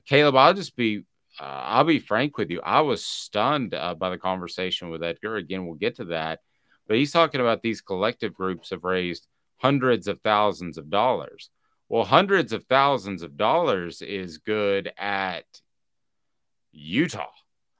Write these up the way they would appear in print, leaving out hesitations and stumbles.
Caleb, I'll be frank with you. I was stunned by the conversation with Edgar. Again, we'll get to that. But he's talking about these collective groups have raised hundreds of thousands of dollars. Well, hundreds of thousands of dollars is good at Utah.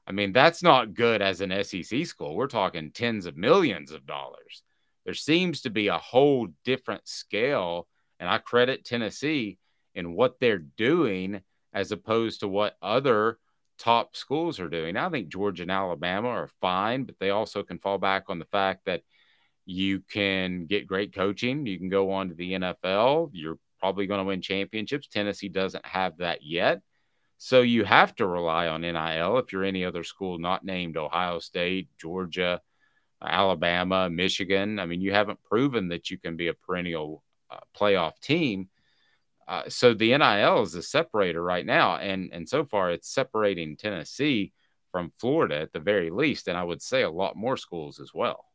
I mean, that's not good as an SEC school. We're talking tens of millions of dollars. There seems to be a whole different scale, and I credit Tennessee in what they're doing as opposed to what other top schools are doing. I think Georgia and Alabama are fine, but they also can fall back on the fact that you can get great coaching. You can go on to the NFL. You're probably going to win championships. Tennessee doesn't have that yet. So you have to rely on NIL if you're any other school not named Ohio State, Georgia, Alabama, Michigan. I mean, you haven't proven that you can be a perennial playoff team. So the NIL is the separator right now. And so far it's separating Tennessee from Florida at the very least. And I would say a lot more schools as well.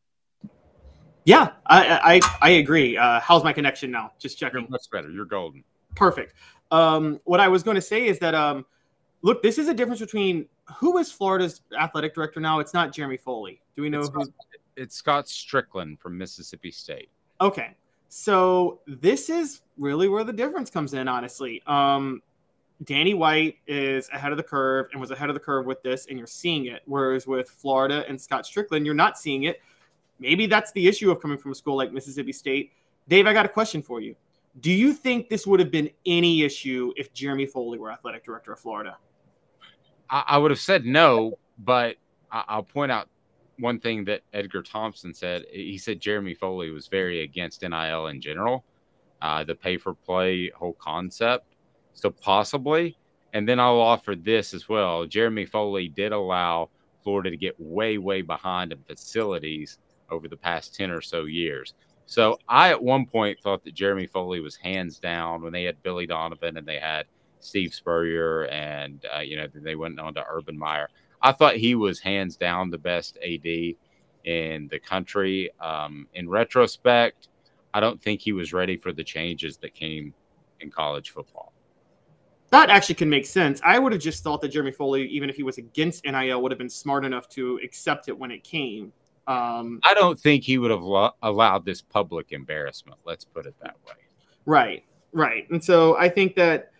Yeah, I agree. How's my connection now? Just checking. You're much better. You're golden. Perfect. What I was going to say is that, look, this is a difference between who is Florida's athletic director now. It's not Jeremy Foley. Do we know who? It's Scott Strickland from Mississippi State. Okay. So this is really where the difference comes in, honestly. Danny White is ahead of the curve and was ahead of the curve with this, and you're seeing it. Whereas with Florida and Scott Strickland, you're not seeing it. Maybe that's the issue of coming from a school like Mississippi State. Dave, I got a question for you. Do you think this would have been any issue if Jeremy Foley were athletic director of Florida? I would have said no, but I'll point out one thing that Edgar Thompson said. He said Jeremy Foley was very against NIL in general, the pay-for-play whole concept. So possibly. And then I'll offer this as well. Jeremy Foley did allow Florida to get way, way behind in facilities over the past 10 or so years. So I, at one point, thought that Jeremy Foley was hands down when they had Billy Donovan and they had Steve Spurrier and, they went on to Urban Meyer. I thought he was hands down the best AD in the country. In retrospect, I don't think he was ready for the changes that came in college football. That actually can make sense. I would have just thought that Jeremy Foley, even if he was against NIL, would have been smart enough to accept it when it came. I don't think he would have allowed this public embarrassment. Let's put it that way. Right. And so I think that,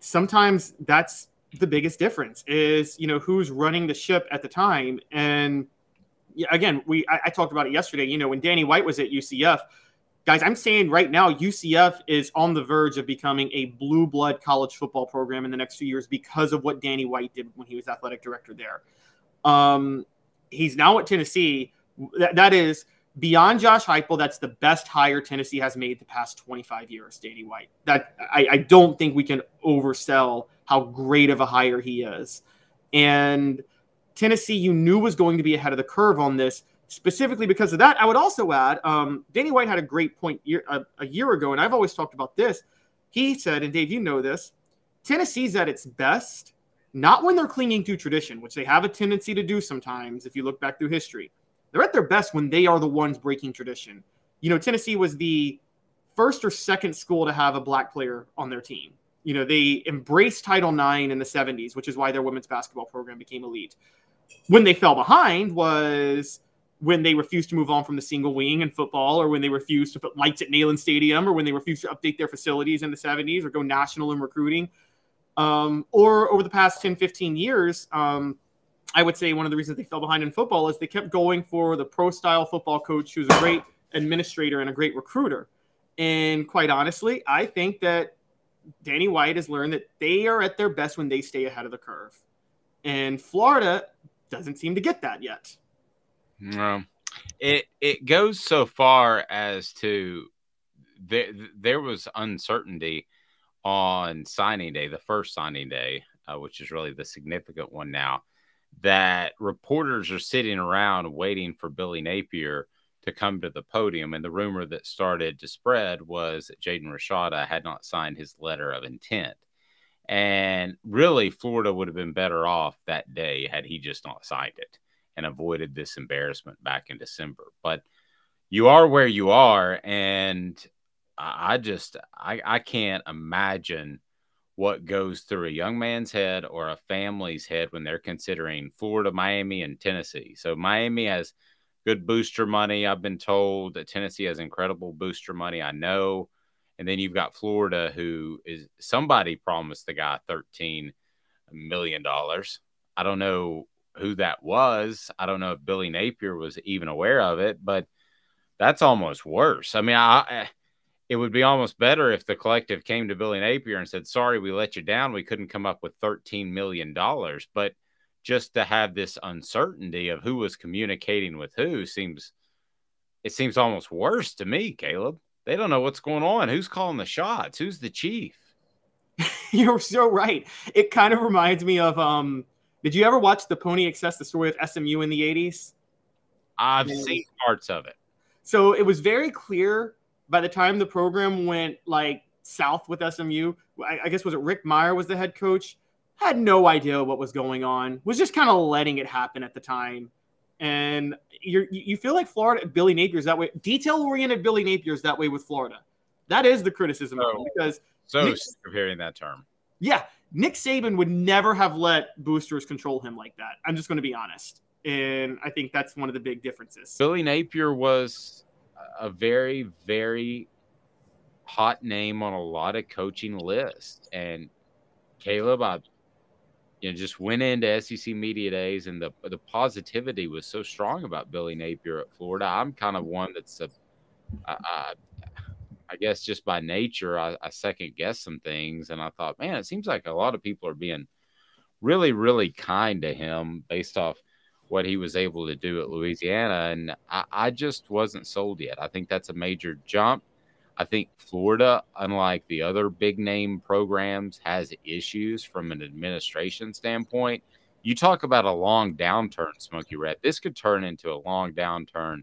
sometimes that's the biggest difference is, who's running the ship at the time. And again, I talked about it yesterday, when Danny White was at UCF, guys, I'm saying right now, UCF is on the verge of becoming a blue blood college football program in the next few years because of what Danny White did when he was athletic director there. He's now at Tennessee. That is beyond Josh Heupel. That's the best hire Tennessee has made the past 25 years, Danny White. That I don't think we can oversell how great of a hire he is. And Tennessee, you knew was going to be ahead of the curve on this specifically because of that. I would also add, Danny White had a great point a year ago, and I've always talked about this. He said, and Dave, you know this, Tennessee's at its best not when they're clinging to tradition, which they have a tendency to do sometimes if you look back through history. They're at their best when they are the ones breaking tradition. Tennessee was the first or second school to have a black player on their team. They embraced Title IX in the 70s, which is why their women's basketball program became elite. When they fell behind was when they refused to move on from the single wing in football, or when they refused to put lights at Neyland Stadium, or when they refused to update their facilities in the 70s or go national in recruiting. Or over the past 10, 15 years, I would say one of the reasons they fell behind in football is they kept going for the pro-style football coach who's a great administrator and a great recruiter. And quite honestly, I think that Danny White has learned that they are at their best when they stay ahead of the curve. And Florida doesn't seem to get that yet. No. It goes so far as to there was uncertainty on signing day, the first signing day, which is really the significant one now, that reporters are sitting around waiting for Billy Napier to come to the podium. And the rumor that started to spread was that Jaden Rashada had not signed his letter of intent. And really, Florida would have been better off that day had he just not signed it and avoided this embarrassment back in December. But you are where you are, and I can't imagine what goes through a young man's head or a family's head when they're considering Florida, Miami, and Tennessee. So Miami has good booster money. I've been told that Tennessee has incredible booster money. I know. And then you've got Florida, who is somebody promised the guy $13 million. I don't know who that was. I don't know if Billy Napier was even aware of it, but that's almost worse. I mean, it would be almost better if the collective came to Billy Napier and said, sorry, we let you down. We couldn't come up with $13 million. But just to have this uncertainty of who was communicating with who seems almost worse to me, Caleb. They don't know what's going on. Who's calling the shots? Who's the chief? You're so right. It kind of reminds me of did you ever watch the Pony Excess, the story of SMU in the 80s? I've seen parts of it. So it was very clear by the time the program went like south with SMU. I guess, was it Rick Meyer was the head coach? Had no idea what was going on. Was just kind of letting it happen at the time. And you feel like Florida, Billy Napier's that way. Detail-oriented Billy Napier's that way with Florida. That is the criticism of him, because sick of hearing that term. Yeah, Nick Saban would never have let boosters control him like that. I'm just going to be honest. And I think that's one of the big differences. Billy Napier was a very, very hot name on a lot of coaching lists. And Caleb, I just went into SEC Media Days, and the positivity was so strong about Billy Napier at Florida. I'm kind of one that's I guess just by nature, I second guess some things. And I thought, man, it seems like a lot of people are being really, really kind to him based off what he was able to do at Louisiana. And I just wasn't sold yet. I think that's a major jump. I think Florida, unlike the other big name programs, has issues from an administration standpoint. You talk about a long downturn, Smokey Red. This could turn into a long downturn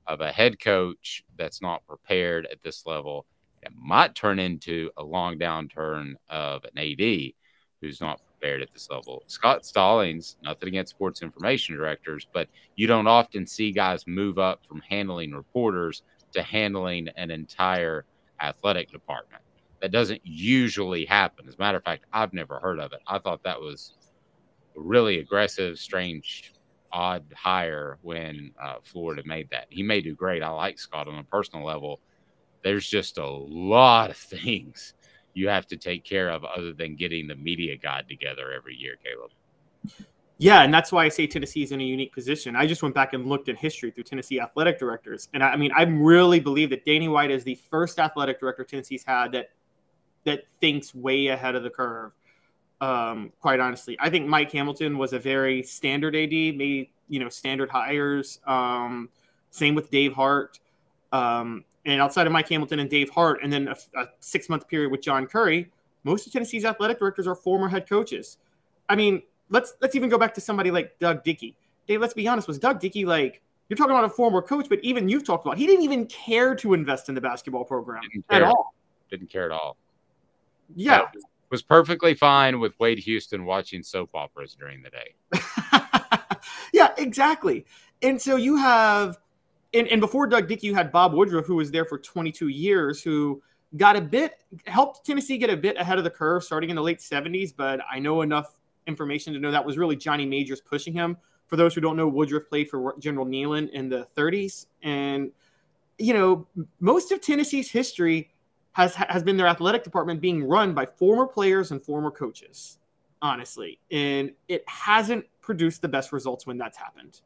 of a head coach that's not prepared at this level. It might turn into a long downturn of an AD who's not prepared at this level. Scott Stallings, nothing against sports information directors, but you don't often see guys move up from handling reporters to handling an entire athletic department. That doesn't usually happen. As a matter of fact, I've never heard of it. I thought that was a really aggressive, strange, odd hire when Florida made that. He may do great. I like Scott on a personal level. There's just a lot of things you have to take care of other than getting the media guide together every year, Caleb. Yeah, and that's why I say Tennessee is in a unique position. I just went back and looked at history through Tennessee athletic directors. And I mean, I really believe that Danny White is the first athletic director Tennessee's had that thinks way ahead of the curve. Quite honestly, I think Mike Hamilton was a very standard AD, made, standard hires. Same with Dave Hart. And outside of Mike Hamilton and Dave Hart, and then a 6-month period with John Curry, most of Tennessee's athletic directors are former head coaches. I mean, let's even go back to somebody like Doug Dickey. Dave, let's be honest, was Doug Dickey like, you're talking about a former coach, but even you've talked about, he didn't even care to invest in the basketball program at all. Didn't care at all. Yeah. Was perfectly fine with Wade Houston watching soap operas during the day. Yeah, exactly. And so you have, and before Doug Dickey, you had Bob Woodruff, who was there for 22 years, who helped Tennessee get a bit ahead of the curve starting in the late 70s. But I know enough information to know that was really Johnny Majors pushing him. For those who don't know, Woodruff played for General Neyland in the 30s. And, most of Tennessee's history has been their athletic department being run by former players and former coaches, honestly. And it hasn't produced the best results when that's happened.